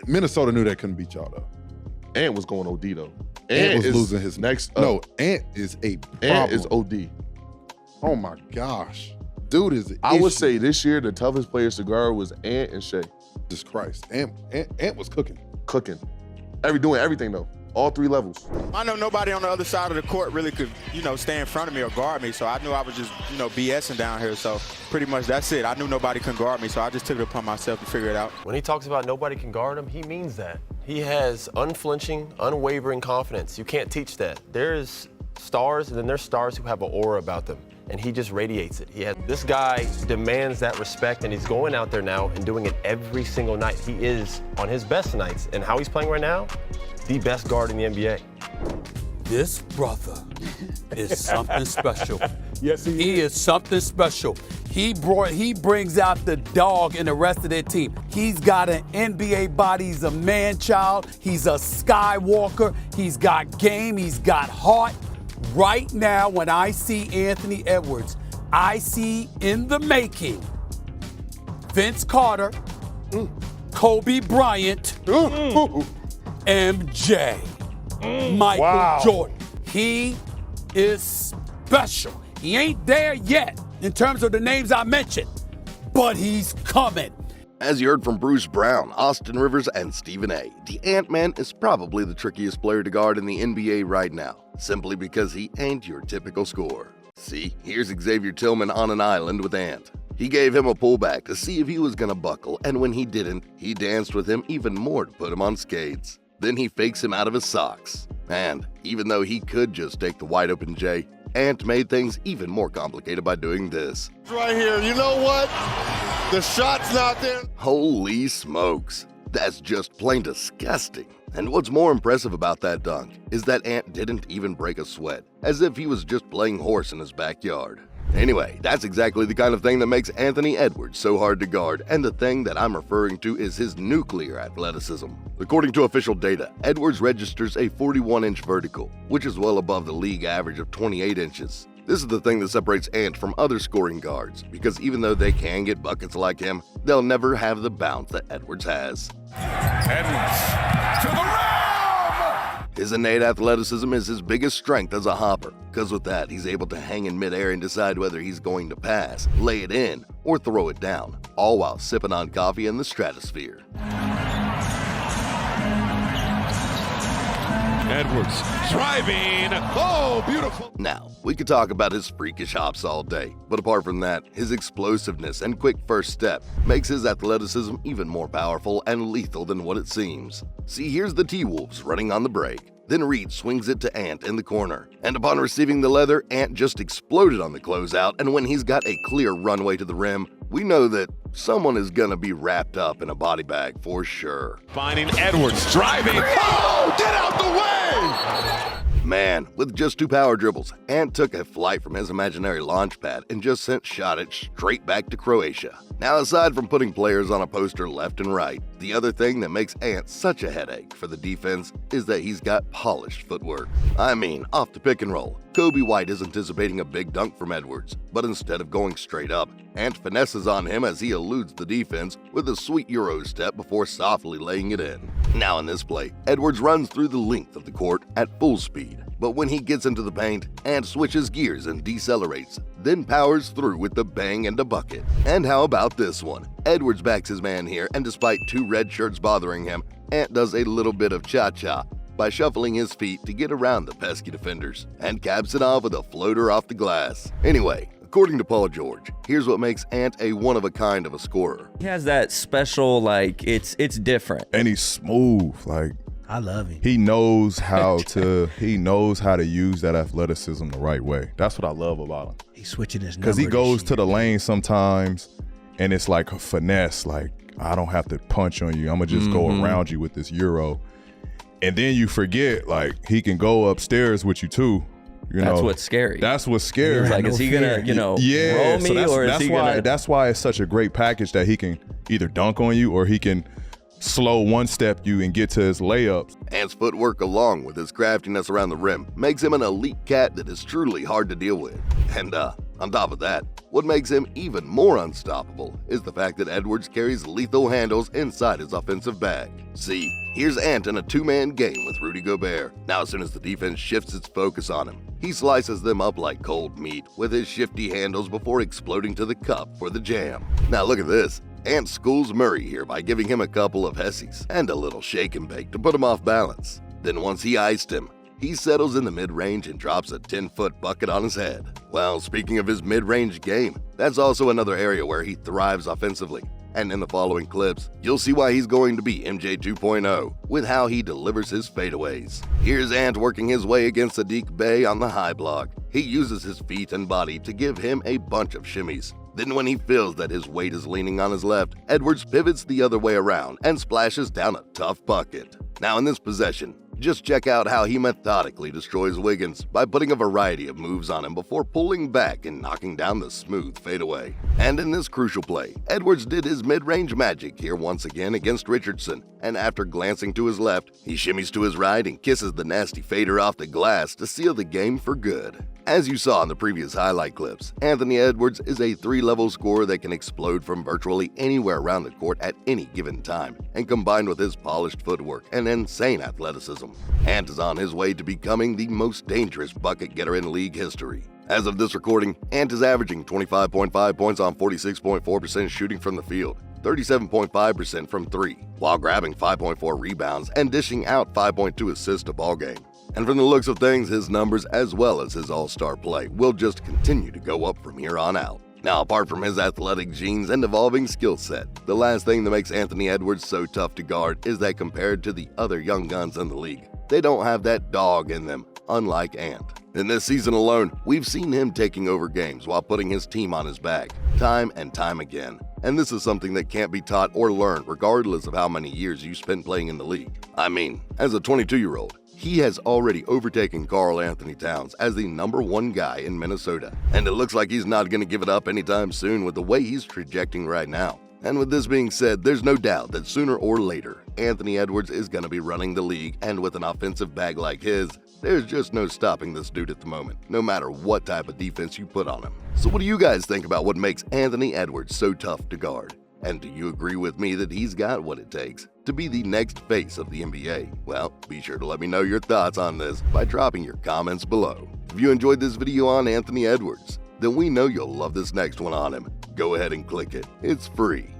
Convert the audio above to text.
Minnesota knew they couldn't beat y'all though. Ant was going OD though. Ant was losing his next. No, Ant is a problem. Ant is OD. Oh my gosh, dude is. I would say this year the toughest players to guard was Ant and Shea. Jesus Christ, Ant was cooking. Doing everything though. All 3 levels. I know nobody on the other side of the court really could, stay in front of me or guard me. So I knew I was just, BSing down here. So pretty much that's it. I knew nobody could guard me, so I just took it upon myself to figure it out. When he talks about nobody can guard him, he means that. He has unflinching, unwavering confidence. You can't teach that. There's stars, and then there's stars who have an aura about them, and he just radiates it. This guy demands that respect, and he's going out there now and doing it every single night. He is on his best nights, and how he's playing right now, the best guard in the NBA. This brother is something special. Yes, he is something special. He brings out the dog in the rest of their team. He's got an NBA body. He's a man-child. He's a Skywalker. He's got game. He's got heart. Right now, when I see Anthony Edwards, I see in the making Vince Carter, Kobe Bryant, MJ, Michael Jordan. He is special. He ain't there yet in terms of the names I mentioned, but he's coming. As you heard from Bruce Brown, Austin Rivers, and Stephen A., the Ant-Man is probably the trickiest player to guard in the NBA right now, simply because he ain't your typical scorer. See, here's Xavier Tillman on an island with Ant. He gave him a pullback to see if he was gonna buckle, and when he didn't, he danced with him even more to put him on skates. Then he fakes him out of his socks. And even though he could just take the wide open J, Ant made things even more complicated by doing this. Right here, you know what? The shot's not there. Holy smokes, that's just plain disgusting. And what's more impressive about that dunk is that Ant didn't even break a sweat, as if he was just playing horse in his backyard. Anyway, that's exactly the kind of thing that makes Anthony Edwards so hard to guard, and the thing that I'm referring to is his nuclear athleticism. According to official data, Edwards registers a 41-inch vertical, which is well above the league average of 28 inches. This is the thing that separates Ant from other scoring guards, because even though they can get buckets like him, they'll never have the bounce that Edwards has. Edwards to the rim! His innate athleticism is his biggest strength as a hopper, because with that, he's able to hang in midair and decide whether he's going to pass, lay it in, or throw it down, all while sipping on coffee in the stratosphere. Edwards driving. Oh, beautiful. Now, we could talk about his freakish hops all day, but apart from that, his explosiveness and quick first step makes his athleticism even more powerful and lethal than what it seems. See, here's the T-Wolves running on the break. Then Reed swings it to Ant in the corner. And upon receiving the leather, Ant just exploded on the closeout, and when he's got a clear runway to the rim, we know that someone is gonna be wrapped up in a body bag for sure. Finding Edwards driving. Oh, get out the way! Man, with just 2 power dribbles, Ant took a flight from his imaginary launch pad and just shot it straight back to Croatia. Now, aside from putting players on a poster left and right, the other thing that makes Ant such a headache for the defense is that he's got polished footwork. I mean, off the pick and roll, Kobe White is anticipating a big dunk from Edwards, but instead of going straight up, Ant finesses on him as he eludes the defense with a sweet Euro step before softly laying it in. Now in this play, Edwards runs through the length of the court at full speed, but when he gets into the paint, Ant switches gears and decelerates, then powers through with the bang and a bucket. And how about this one? Edwards backs his man here, and despite 2 red shirts bothering him, Ant does a little bit of cha-cha by shuffling his feet to get around the pesky defenders, and caps it off with a floater off the glass. Anyway, according to Paul George, here's what makes Ant a one-of-a-kind of a scorer. He has that special, it's different. And he's smooth, I love him. He knows how to use that athleticism the right way. That's what I love about him. He's switching his number. Because he goes to the lane sometimes, and it's like a finesse, I don't have to punch on you. I'm going to just go around you with this Euro. And then you forget, he can go upstairs with you too. That's what's scary. That's what's scary. It's is he gonna, roll me, or is he gonna? That's why it's such a great package that he can either dunk on you or he can slow one-step you and get to his layups. Ant's footwork, along with his craftiness around the rim, makes him an elite cat that is truly hard to deal with. And On top of that, what makes him even more unstoppable is the fact that Edwards carries lethal handles inside his offensive bag. See, here's Ant in a two-man game with Rudy Gobert. Now as soon as the defense shifts its focus on him, he slices them up like cold meat with his shifty handles before exploding to the cup for the jam. Now look at this. Ant schools Murray here by giving him a couple of hessies and a little shake and bake to put him off balance. Then once he iced him, he settles in the mid-range and drops a 10-foot bucket on his head. Well, speaking of his mid-range game, that's also another area where he thrives offensively. And in the following clips, you'll see why he's going to be MJ 2.0 with how he delivers his fadeaways. Here's Ant working his way against Sadiq Bey on the high block. He uses his feet and body to give him a bunch of shimmies. Then when he feels that his weight is leaning on his left, Edwards pivots the other way around and splashes down a tough bucket. Now in this possession, just check out how he methodically destroys Wiggins by putting a variety of moves on him before pulling back and knocking down the smooth fadeaway. And in this crucial play, Edwards did his mid-range magic here once again against Richardson, and after glancing to his left, he shimmies to his right and kisses the nasty fader off the glass to seal the game for good. As you saw in the previous highlight clips, Anthony Edwards is a 3-level scorer that can explode from virtually anywhere around the court at any given time, and combined with his polished footwork and insane athleticism, Ant is on his way to becoming the most dangerous bucket getter in league history. As of this recording, Ant is averaging 25.5 points on 46.4% shooting from the field, 37.5% from 3, while grabbing 5.4 rebounds and dishing out 5.2 assists a ball game. And from the looks of things, his numbers as well as his all-star play will just continue to go up from here on out. Now, apart from his athletic genes and evolving skill set, the last thing that makes Anthony Edwards so tough to guard is that compared to the other young guns in the league, they don't have that dog in them, unlike Ant. In this season alone, we've seen him taking over games while putting his team on his back, time and time again. And this is something that can't be taught or learned regardless of how many years you spend playing in the league. I mean, as a 22-year-old, he has already overtaken Karl Anthony Towns as the #1 guy in Minnesota, and it looks like he's not going to give it up anytime soon with the way he's trajecting right now. And with this being said, there's no doubt that sooner or later, Anthony Edwards is going to be running the league, and with an offensive bag like his, there's just no stopping this dude at the moment, no matter what type of defense you put on him. So what do you guys think about what makes Anthony Edwards so tough to guard? And do you agree with me that he's got what it takes to be the next face of the NBA? Well, be sure to let me know your thoughts on this by dropping your comments below. If you enjoyed this video on Anthony Edwards, then we know you'll love this next one on him. Go ahead and click it. It's free.